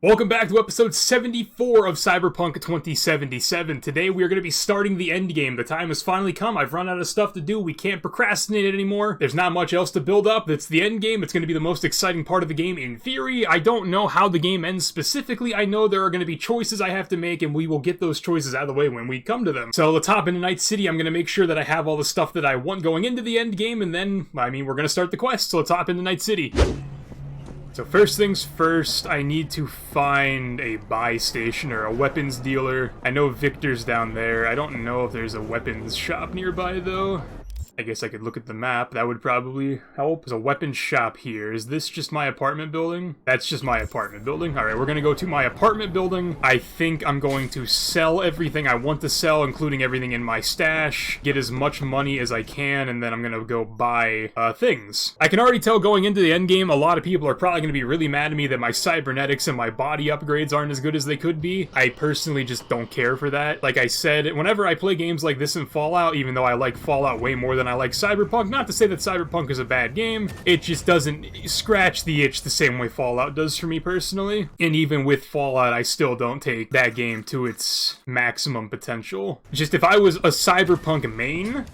Welcome back to episode 74 of Cyberpunk 2077. Today we are going to be starting the endgame. The time has finally come. I've run out of stuff to do. We can't procrastinate it anymore. There's not much else to build up. It's the endgame. It's going to be the most exciting part of the game in theory. I don't know how the game ends specifically. I know there are going to be choices I have to make, and we will get those choices out of the way when we come to them. So let's hop into Night City. I'm going to make sure that I have all the stuff that I want going into the endgame, and then, we're going to start the quest. So let's hop into Night City. So first things first, I need to find a buy station or a weapons dealer. I know Victor's down there. I don't know if there's a weapons shop nearby though. I guess I could look at the map. That would probably help. There's a weapons shop here. Is this just my apartment building? That's just my apartment building. Alright, we're gonna go to my apartment building. I think I'm going to sell everything I want to sell, including everything in my stash, get as much money as I can, and then I'm gonna go buy things. I can already tell going into the endgame, a lot of people are probably gonna be really mad at me that my cybernetics and my body upgrades aren't as good as they could be. I personally just don't care for that. Like I said, whenever I play games like this in Fallout, even though I like Fallout way more than I like Cyberpunk, not to say that Cyberpunk is a bad game, it just doesn't scratch the itch the same way Fallout does for me personally. And even with Fallout, I still don't take that game to its maximum potential. Just if I was a Cyberpunk main,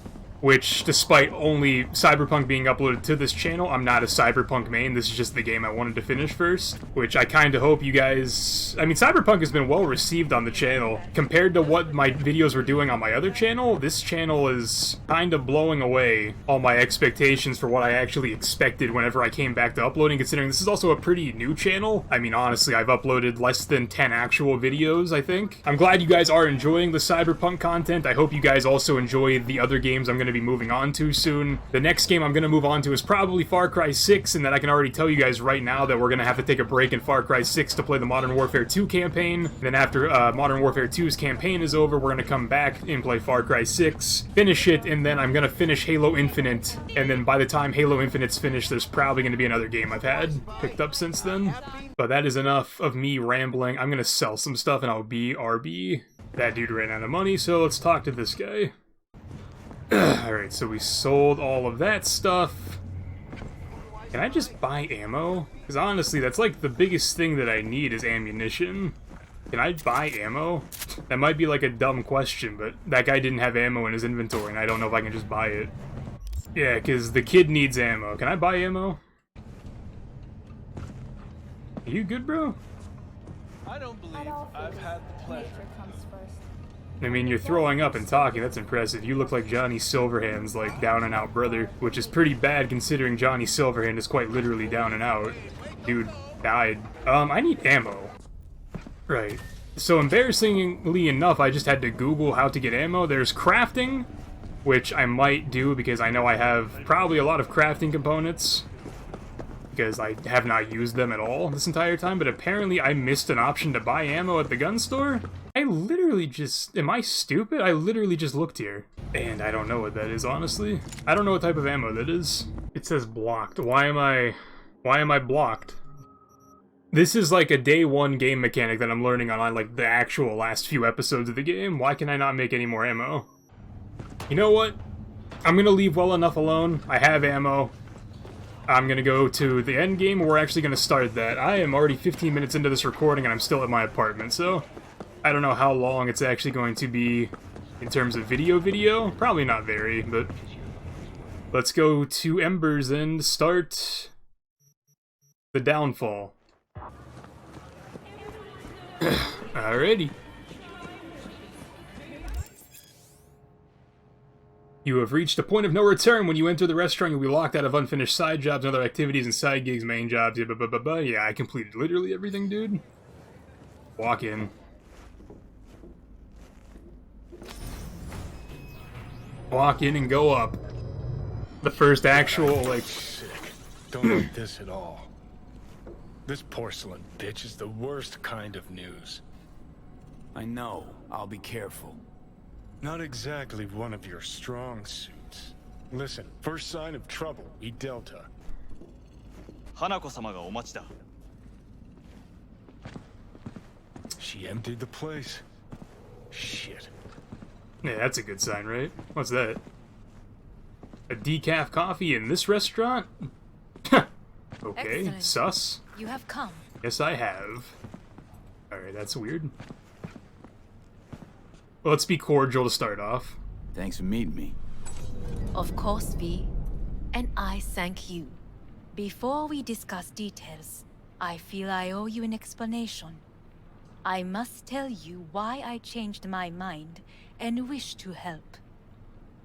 which, despite only Cyberpunk being uploaded to this channel, I'm not a Cyberpunk main. This is just the game I wanted to finish first, which I kind of hope you guys... I mean, Cyberpunk has been well received on the channel. Compared to what my videos were doing on my other channel, this channel is kind of blowing away all my expectations for what I actually expected whenever I came back to uploading, considering this is also a pretty new channel. I mean, honestly, I've uploaded less than 10 actual videos, I think. I'm glad you guys are enjoying the Cyberpunk content. I hope you guys also enjoy the other games I'm going to be moving on to soon. The next game I'm going to move on to is probably Far Cry 6, and then I can already tell you guys right now that we're going to have to take a break in Far Cry 6 to play the Modern Warfare 2 campaign. Then after Modern Warfare 2's campaign is over, we're going to come back and play Far Cry 6, finish it, and then I'm going to finish Halo Infinite, and then by the time Halo Infinite's finished, there's probably going to be another game I've had picked up since then. But that is enough of me rambling. I'm going to sell some stuff and I'll be RB. That dude ran out of money, so let's talk to this guy. Alright, so we sold all of that stuff. Can I just buy ammo? Because honestly, that's like the biggest thing that I need is ammunition. Can I buy ammo? That might be like a dumb question, but that guy didn't have ammo in his inventory, and I don't know if I can just buy it. Yeah, because the kid needs ammo. Can I buy ammo? Are you good, bro? I don't believe I've had the pleasure. I mean, you're throwing up and talking, that's impressive. You look like Johnny Silverhand's, like, down-and-out brother, which is pretty bad considering Johnny Silverhand is quite literally down and out. Dude died. I need ammo. Right. So, embarrassingly enough, I just had to Google how to get ammo. There's crafting, which I might do because I know I have probably a lot of crafting components, because I have not used them at all this entire time, but apparently I missed an option to buy ammo at the gun store. I literally just... Am I stupid? I literally just looked here. And I don't know what that is, honestly. I don't know what type of ammo that is. It says blocked. Why am I blocked? This is like a day one game mechanic that I'm learning on like the actual last few episodes of the game. Why can I not make any more ammo? You know what? I'm gonna leave well enough alone. I have ammo. I'm gonna go to the end game, and we're actually gonna start that. I am already 15 minutes into this recording, and I'm still at my apartment, so I don't know how long it's actually going to be in terms of video. Probably not very, but let's go to Embers and start the downfall. Alrighty. You have reached a point of no return. When you enter the restaurant, you'll be locked out of unfinished side jobs and other activities and side gigs, main jobs, Yeah, I completed literally everything, dude. Walk in. Walk in and go up. The first actual, like... Sick. Don't like this at all. This porcelain bitch is the worst kind of news. I know. I'll be careful. Not exactly one of your strong suits. Listen, first sign of trouble, we Delta. Hanako-sama ga omachi da. She emptied the place. Shit. Yeah, that's a good sign, right? What's that? A decaf coffee in this restaurant? Okay, Excellent. sus. You have come. Yes, I have. Alright, that's weird. Well, let's be cordial to start off. Thanks for meeting me. Of course, V. And I thank you. Before we discuss details, I feel I owe you an explanation. I must tell you why I changed my mind and wish to help.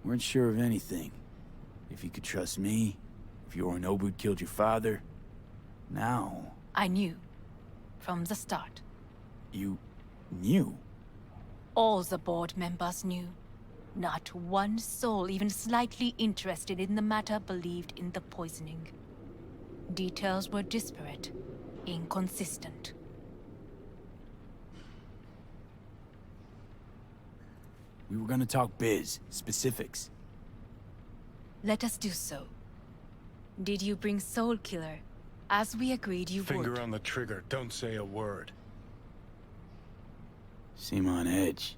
Weren't sure of anything. If you could trust me, if Yorinobu killed your father. Now... I knew. From the start. You... knew? All the board members knew. Not one soul even slightly interested in the matter believed in the poisoning. Details were disparate, inconsistent. We were gonna talk biz, specifics. Let us do so. Did you bring Soul Killer, as we agreed you Finger would? on the trigger. Don't say a word. Seem on edge.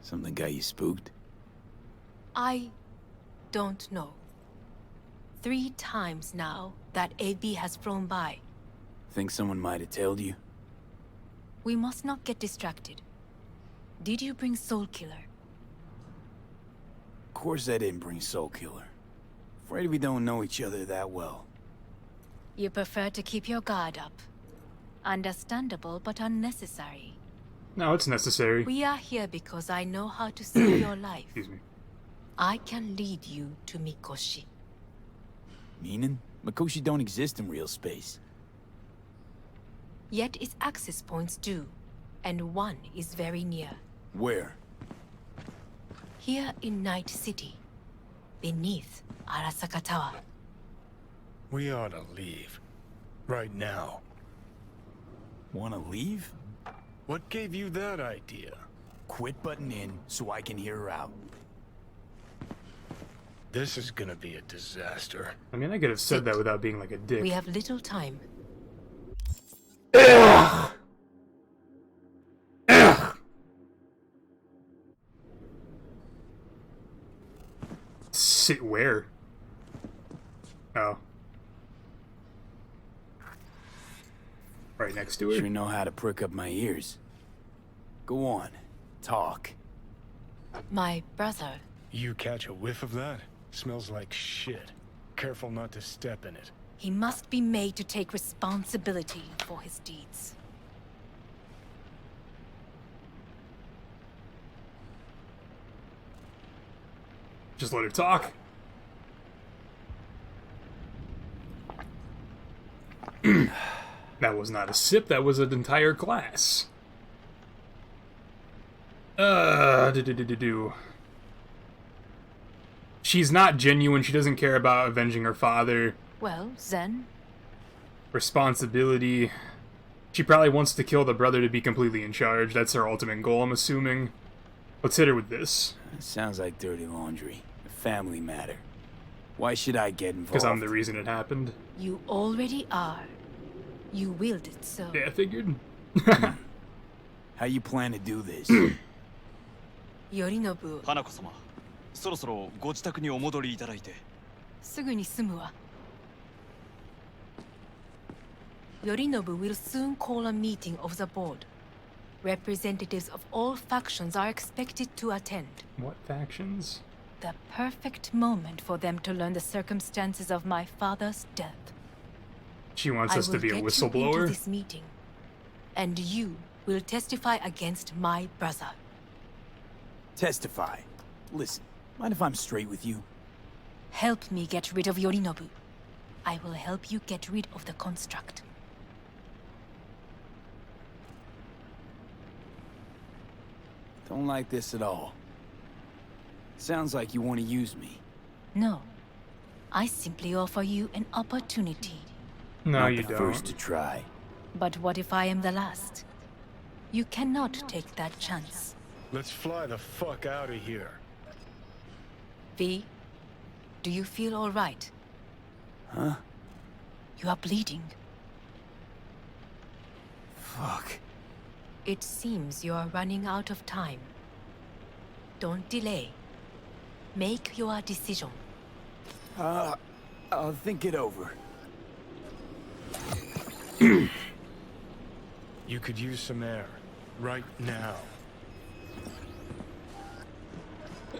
Something got you spooked? I don't know. 3 times now that AB has flown by. Think someone might have told you? We must not get distracted. Did you bring Soul Killer? Of course I didn't bring Soul Killer. Afraid we don't know each other that well. You prefer to keep your guard up. Understandable, but unnecessary. No, it's necessary. We are here because I know how to save your life. Excuse me. I can lead you to Mikoshi. Meaning? Mikoshi don't exist in real space. Yet its access points do, and one is very near. Where? Here in Night City, beneath Arasaka Tower. We ought to leave. Right now. Wanna leave? What gave you that idea? Quit butting in so I can hear her out. This is gonna be a disaster. I mean, I could have said that without being like a dick. We have little time. Ugh. Ugh. Sit where? Oh. Right next to her? Sure know how to prick up my ears. Go on. Talk. My brother. You catch a whiff of that? Smells like shit. Careful not to step in it. He must be made to take responsibility for his deeds. Just let her talk. That was not a sip, that was an entire glass. Do. She's not genuine, she doesn't care about avenging her father. Well, then, Responsibility. She probably wants to kill the brother to be completely in charge. That's her ultimate goal, I'm assuming. Let's hit her with this. Sounds like dirty laundry. A family matter. Why should I get involved? Because I'm the reason it happened. you already are. You willed it so. Yeah, I figured. How you plan to do this? Yorinobu, 花子様、そろそろご自宅にお戻りいただいて。すぐに済むわ。Yorinobu will soon call a meeting of the board. Representatives of all factions are expected to attend. What factions? The perfect moment for them to learn the circumstances of my father's death. She wants I us to will be a get you into whistleblower? this meeting, and you will testify against my brother. Testify. Listen, mind if I'm straight with you? Help me get rid of Yorinobu. I will help you get rid of the construct. Don't like this at all. Sounds like you want to use me. No. I simply offer you an opportunity. No, Not you the don't. first to try. But what if I am the last? You cannot take that chance. Let's fly the fuck out of here. V, do you feel all right? Huh? You are bleeding. Fuck. It seems you are running out of time. Don't delay. Make your decision. I'll think it over. You could use some air. Right now.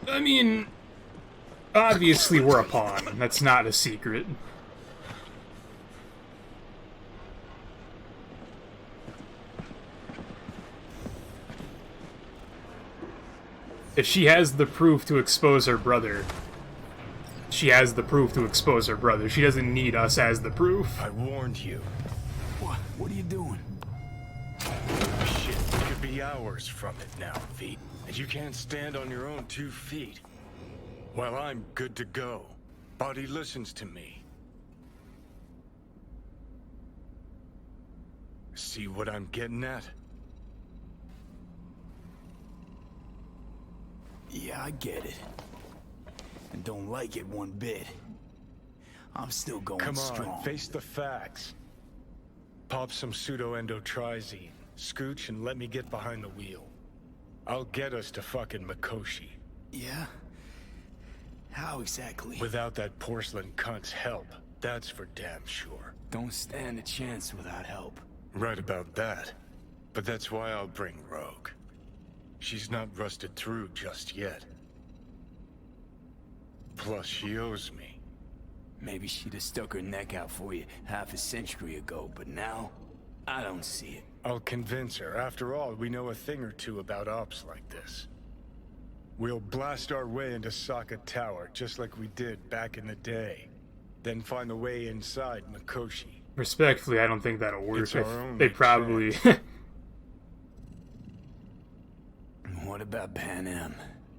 I mean, obviously we're a pawn. That's not a secret. If she has the proof to expose her brother, she has the proof to expose her brother. She doesn't need us as the proof. I warned you. What are you doing? Shit, you could be hours from it now, V. And you can't stand on your own 2 feet. Well, I'm good to go. Body listens to me. See what I'm getting at? Yeah, I get it. And don't like it one bit. I'm still going Come on, strong. face the facts. Pop some pseudo-endotrizine, scooch, and let me get behind the wheel. I'll get us to fucking Mikoshi. Yeah? How exactly? Without that porcelain cunt's help, that's for damn sure. Don't stand a chance without help. Right about that. But that's why I'll bring Rogue. She's not rusted through just yet. Plus, she owes me. Maybe she'd have stuck her neck out for you half a century ago, but now, I don't see it. I'll convince her. After all, we know a thing or two about ops like this. We'll blast our way into Sokka Tower, just like we did back in the day. Then find the way inside Mikoshi. Respectfully, I don't think that'll work. It's our only They probably... What about Panam?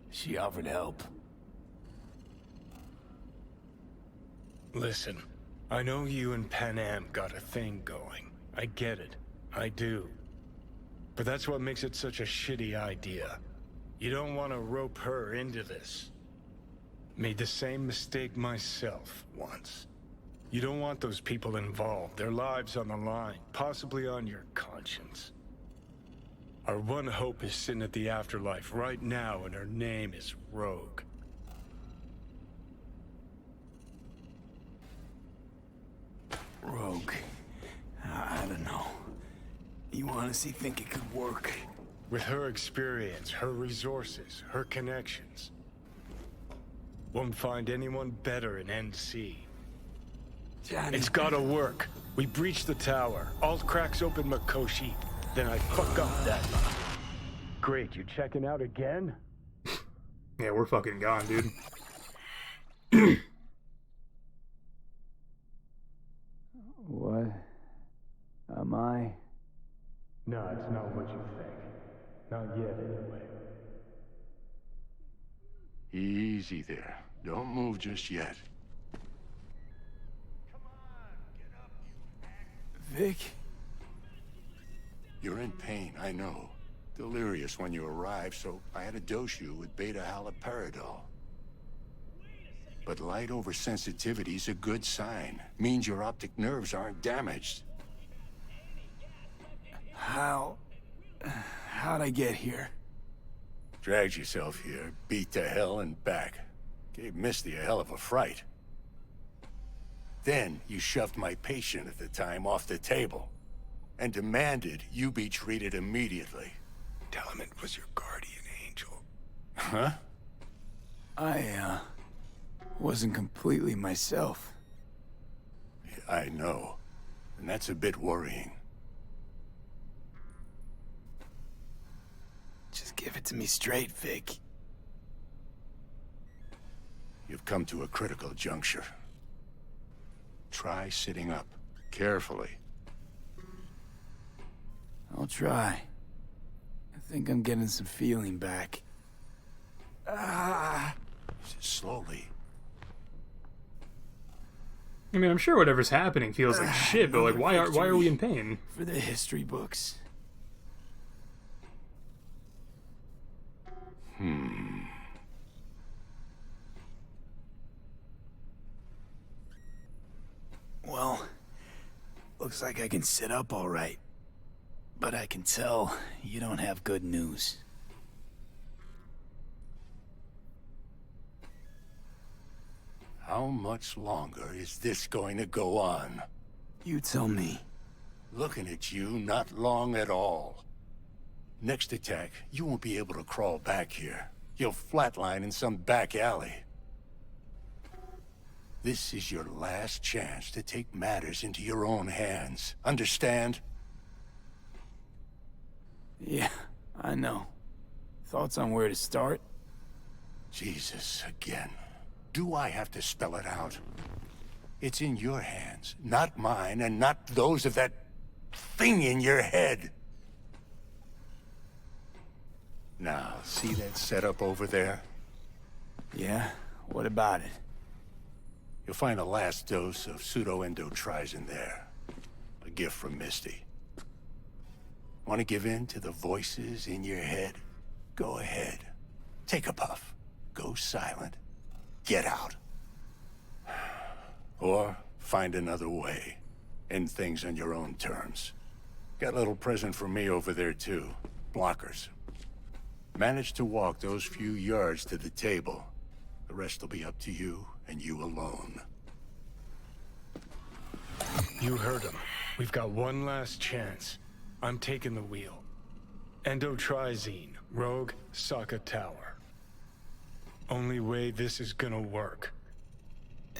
She offered help. Listen, I know you and Panam got a thing going. I get it. I do. But that's what makes it such a shitty idea. You don't want to rope her into this. Made the same mistake myself once. You don't want those people involved, their lives on the line, possibly on your conscience. Our one hope is sitting at the afterlife right now, and her name is Rogue. Rogue. I don't know. You honestly think it could work? With her experience, her resources, her connections. Won't find anyone better in NC. Johnny. It's gotta work. We breach the tower. All cracks open Mikoshi. Then I fuck up that. Great, you checking out again? Yeah, we're fucking gone, dude. What? Am I? No, it's not what you think. Not yet, anyway. Easy there. Don't move just yet. Vic? You're in pain, I know. Delirious when you arrived, so I had to dose you with beta-haloperidol. But light oversensitivity's a good sign. Means your optic nerves aren't damaged. How'd I get here? Dragged yourself here, beat to hell and back. Gave Misty a hell of a fright. Then you shoved my patient at the time off the table and demanded you be treated immediately. Tell him it was your guardian angel. Huh? I, wasn't completely myself. I know. And that's a bit worrying. Just give it to me straight, Vic. You've come to a critical juncture. Try sitting up, carefully. I'll try. I think I'm getting some feeling back. Slowly. I mean, I'm sure whatever's happening feels like shit, but like, why are we in pain? For the history books. Well, looks like I can sit up all right. But I can tell you don't have good news. How much longer is this going to go on? You tell me. Looking at you, not long at all. Next attack, you won't be able to crawl back here. You'll flatline in some back alley. This is your last chance to take matters into your own hands. Understand? Yeah, I know. Thoughts on where to start? Jesus, again. Do I have to spell it out? It's in your hands, not mine, and not those of that thing in your head. Now, see that setup over there? Yeah, what about it? You'll find a last dose of pseudo-endotrizin there. A gift from Misty. Want to give in to the voices in your head? Go ahead. Take a puff. Go silent. Get out. Or find another way. End things on your own terms. Got a little present for me over there too. Blockers. Manage to walk those few yards to the table. The rest will be up to you, and you alone. You heard him. We've got one last chance. I'm taking the wheel. Endotrizine, Rogue, Sokka Tower. Only way this is gonna work.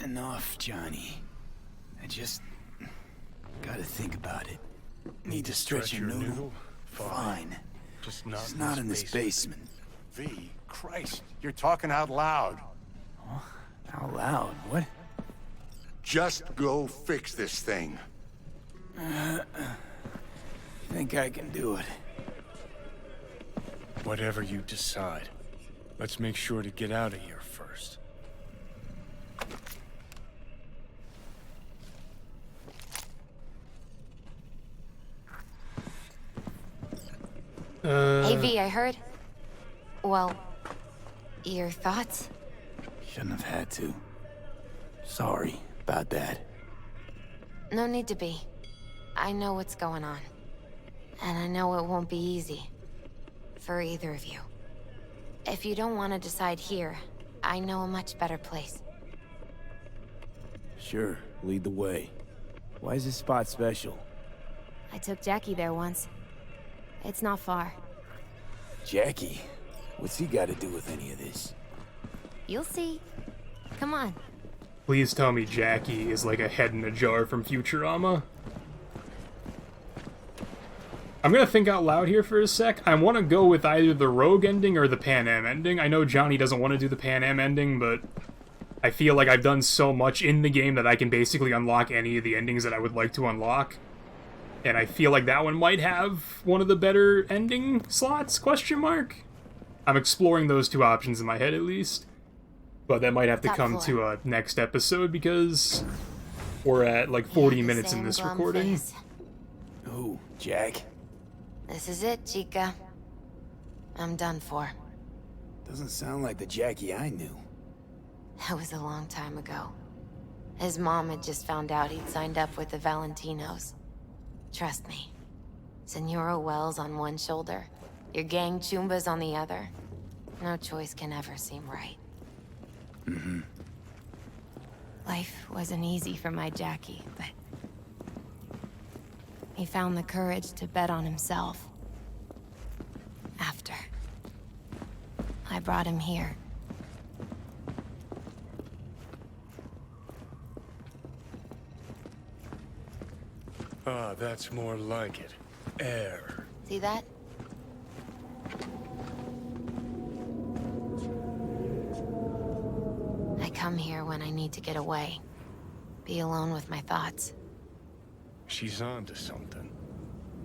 Enough, Johnny. I just gotta think about it. Need to stretch your noodle? Fine. Just It's not in this basement. V, Christ, you're talking out loud. Out loud, what? Just go fix this thing. Think I can do it. Whatever you decide. Let's make sure to get out of here first. Hey V, I heard. Well, your thoughts? Shouldn't have had to. Sorry about that. No need to be. I know what's going on. And I know it won't be easy. For either of you. If you don't want to decide here, I know a much better place. Sure, lead the way. Why is this spot special? I took Jackie there once. It's not far. Jackie? What's he got to do with any of this? You'll see. Come on. Please tell me Jackie is like a head in a jar from Futurama. I'm gonna think out loud here for a sec. I want to go with either the Rogue ending or the Panam ending. I know Johnny doesn't want to do the Panam ending, but I feel like I've done so much in the game that I can basically unlock any of the endings that I would like to unlock. And I feel like that one might have one of the better ending slots, question mark? I'm exploring those two options in my head at least. But that might have to come to a next episode because we're at like 40 minutes in this recording. Ooh, Jack? This is it, Chica. I'm done for. Doesn't sound like the Jackie I knew. That was a long time ago. His mom had just found out he'd signed up with the Valentinos. Trust me. Senora Wells on one shoulder, your gang Chumbas on the other. No choice can ever seem right. Mm-hmm. Life wasn't easy for my Jackie, but he found the courage to bet on himself. After I brought him here. Ah, that's more like it. Air. See that? I come here when I need to get away. Be alone with my thoughts. She's on to something.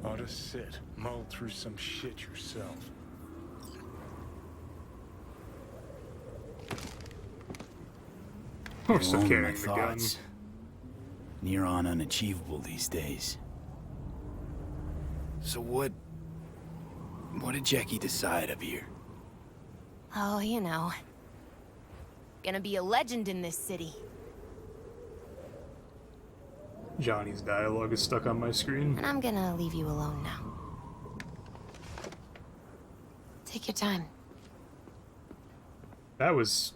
Ought to sit, mull through some shit yourself. We're still Alone with carrying my the gun. thoughts. Near on unachievable these days. So what did Jackie decide up here? Oh, you know. Gonna be a legend in this city. Johnny's dialogue is stuck on my screen. And I'm gonna leave you alone now. Take your time. That was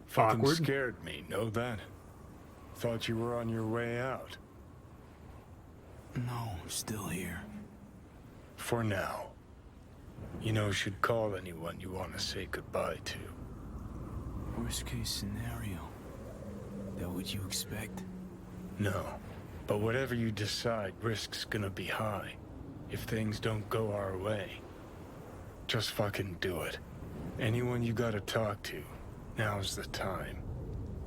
Fucking awkward. scared me, know that? Thought you were on your way out. No, still here. For now. You know, should call anyone you want to say goodbye to. Worst case scenario. That what you expect? No. But whatever you decide, risk's gonna be high. If things don't go our way. Just fucking do it. Anyone you gotta talk to, now's the time.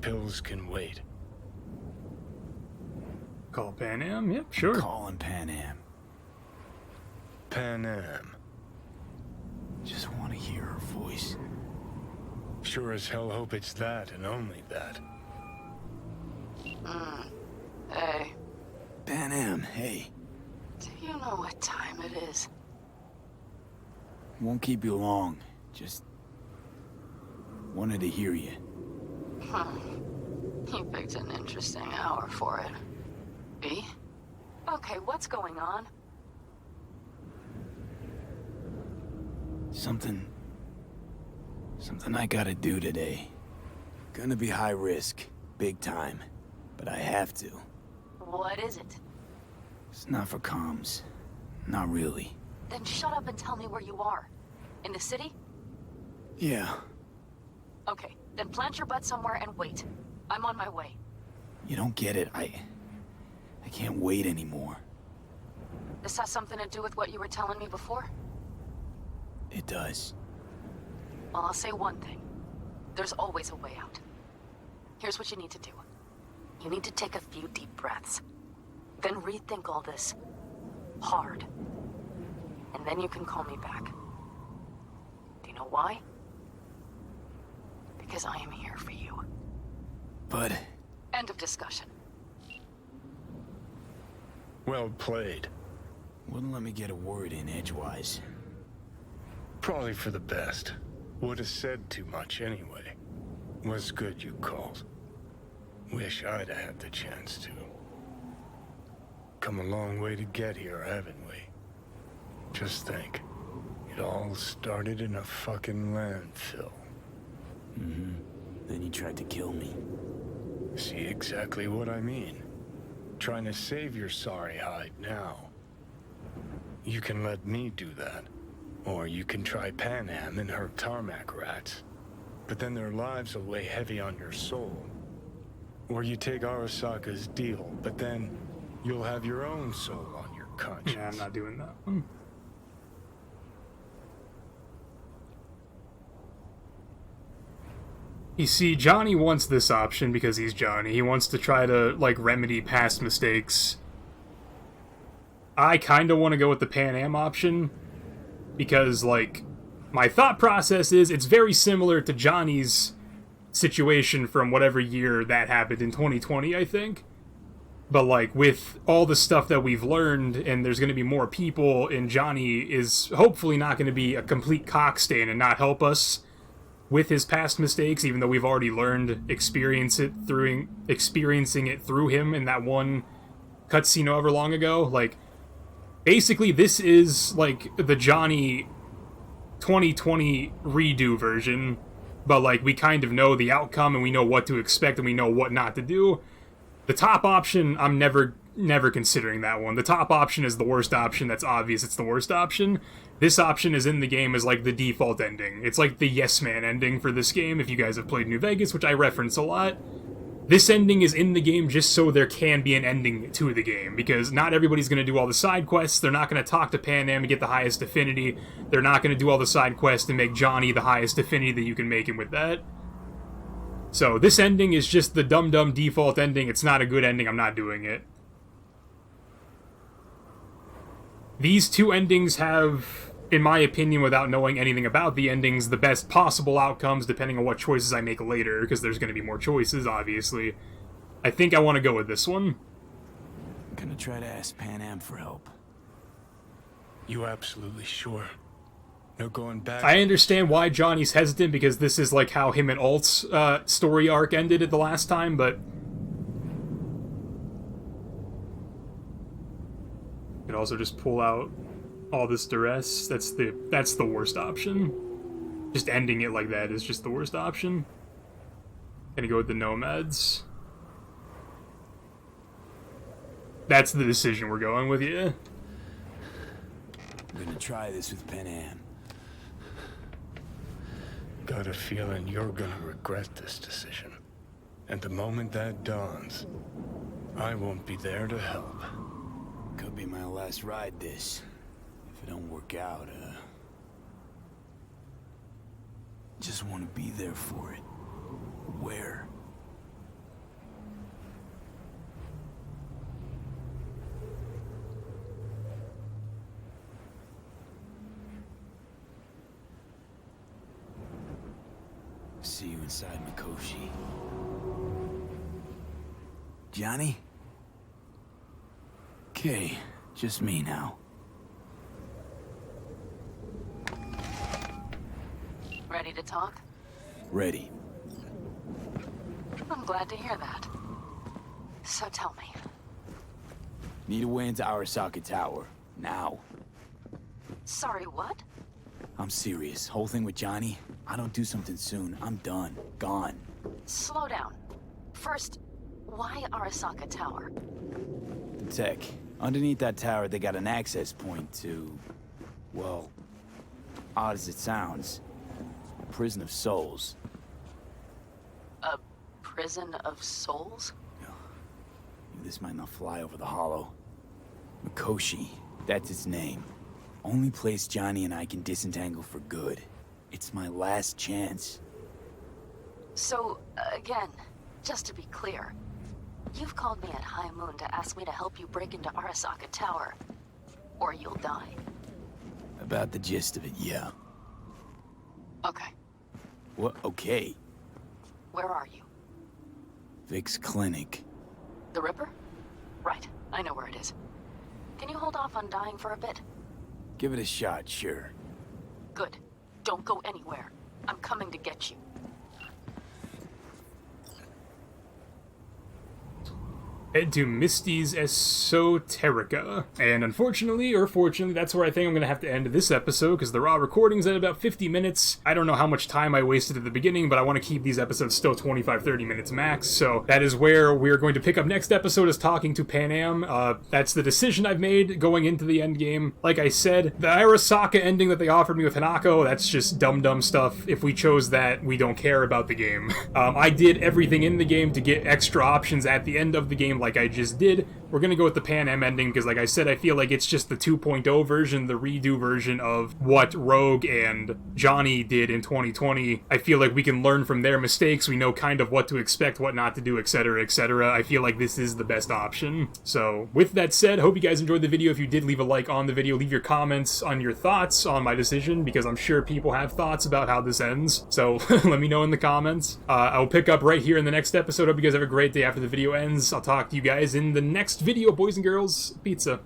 Pills can wait. Call Panam? Yep, sure. Calling Panam. Panam. Just want to hear her voice. Sure as hell hope it's that and only that. Hey, Panam, hey. do you know what time it is? Won't keep you long. Just wanted to hear you. You picked an interesting hour for it. B? Okay, what's going on? Something I gotta do today. Gonna be high risk, big time, but I have to. What is it? It's not for comms. Not really. Then shut up and tell me where you are. In the city? Yeah, Okay, then plant your butt somewhere and wait. I'm on my way. you don't get it. I can't wait anymore. This has something to do with what you were telling me before? It does. Well, I'll say one thing. There's always a way out. Here's what you need to do. You need to take a few deep breaths. Then rethink all this. Hard. And then you can call me back. Do you know why? Because I am here for you. But End of discussion. Well played. wouldn't let me get a word in edgewise. Probably for the best. Would have said too much anyway. Was good you called. Wish I'd have had the chance to. Come a long way to get here, haven't we? Just think. It all started in a fucking landfill. Then you tried to kill me. See exactly what I mean. Trying to save your sorry hide now. You can let me do that. Or you can try Panam and her tarmac rats. But then their lives will weigh heavy on your soul. Or you take Arasaka's deal, but then you'll have your own soul on your conscience. Yeah, I'm not doing that one. You see, Johnny wants this option because he's Johnny. He wants to try to, like, remedy past mistakes. I kind of want to go with the Panam option because, like, my thought process is it's very similar to Johnny's situation from whatever year that happened in 2020, I think. But, like, with all the stuff that we've learned, and there's going to be more people, and Johnny is hopefully not going to be a complete cockstain and not help us with his past mistakes, even though we've already learned experiencing it through him in that one cutscene however long ago. Like, basically, this is, like, the Johnny 2020 redo version, but, like, we kind of know the outcome, and we know what to expect, and we know what not to do. The top option, I'm never considering that one. The top option is the worst option. That's obvious it's the worst option. This option is in the game as, like, the default ending. It's like the Yes Man ending for this game, if you guys have played New Vegas, which I reference a lot. This ending is in the game just so there can be an ending to the game, because not everybody's going to do all the side quests. They're not going to talk to Panam and get the highest affinity. They're not going to do all the side quests and make Johnny the highest affinity that you can make him with that. So this ending is just the dumb default ending. It's not a good ending. I'm not doing it. These two endings have, in my opinion, without knowing anything about the endings, the best possible outcomes depending on what choices I make later, because there's going to be more choices, obviously. I think I want to go with this one. I'm gonna try to ask Panam for help. You absolutely sure? No going back? I understand why Johnny's hesitant, because this is like how him and Alt's story arc ended at the last time, but you can also just pull out all this duress. That's the worst option. Just ending it like that is just the worst option. Gonna go with the nomads. That's the decision we're going with, yeah. I'm gonna try this with Panam. Got a feeling you're gonna regret this decision. And the moment that dawns, I won't be there to help. Could be my last ride this. If it don't work out, just want to be there for it. Where? See you inside Mikoshi. Johnny? Okay, just me now. Ready to talk? Ready. I'm glad to hear that. So tell me. Need a way into Arasaka Tower. Now. Sorry, what? I'm serious. Whole thing with Johnny, I don't do something soon, I'm done. Gone. Slow down. First, why Arasaka Tower? The tech. Underneath that tower, they got an access point to... well, odd as it sounds, a prison of souls. A prison of souls? This might not fly over the hollow. Mikoshi, that's its name. Only place Johnny and I can disentangle for good. It's my last chance. So, again, just to be clear, you've called me at High Moon to ask me to help you break into Arasaka Tower, or you'll die. About the gist of it, yeah. Okay, What? Okay. where are you? Vic's clinic. The Ripper? Right, I know where it is. Can you hold off on dying for a bit? Give it a shot, sure. Good. Don't go anywhere. I'm coming to get you. Head to Misty's Esoterica. And unfortunately, or fortunately, that's where I think I'm going to have to end this episode, because the raw recording's at about 50 minutes. I don't know how much time I wasted at the beginning, but I want to keep these episodes still 25-30 minutes max, so that is where we're going to pick up next episode, is talking to Panam. That's the decision I've made going into the end game. Like I said, the Arasaka ending that they offered me with Hanako, that's just dumb stuff. If we chose that, we don't care about the game. I did everything in the game to get extra options at the end of the game, like I just did. We're gonna go with the Panam ending because, like I said, I feel like it's just the 2.0 version, the redo version of what Rogue and Johnny did in 2020. I feel like we can learn from their mistakes. We know kind of what to expect, what not to do, etc., etc. I feel like this is the best option. So, with that said, hope you guys enjoyed the video. If you did, leave a like on the video. Leave your comments on your thoughts on my decision, because I'm sure people have thoughts about how this ends. So, let me know in the comments. I'll pick up right here in the next episode. Hope you guys have a great day after the video ends. I'll talk to you guys in the next video, boys and girls. Pizza.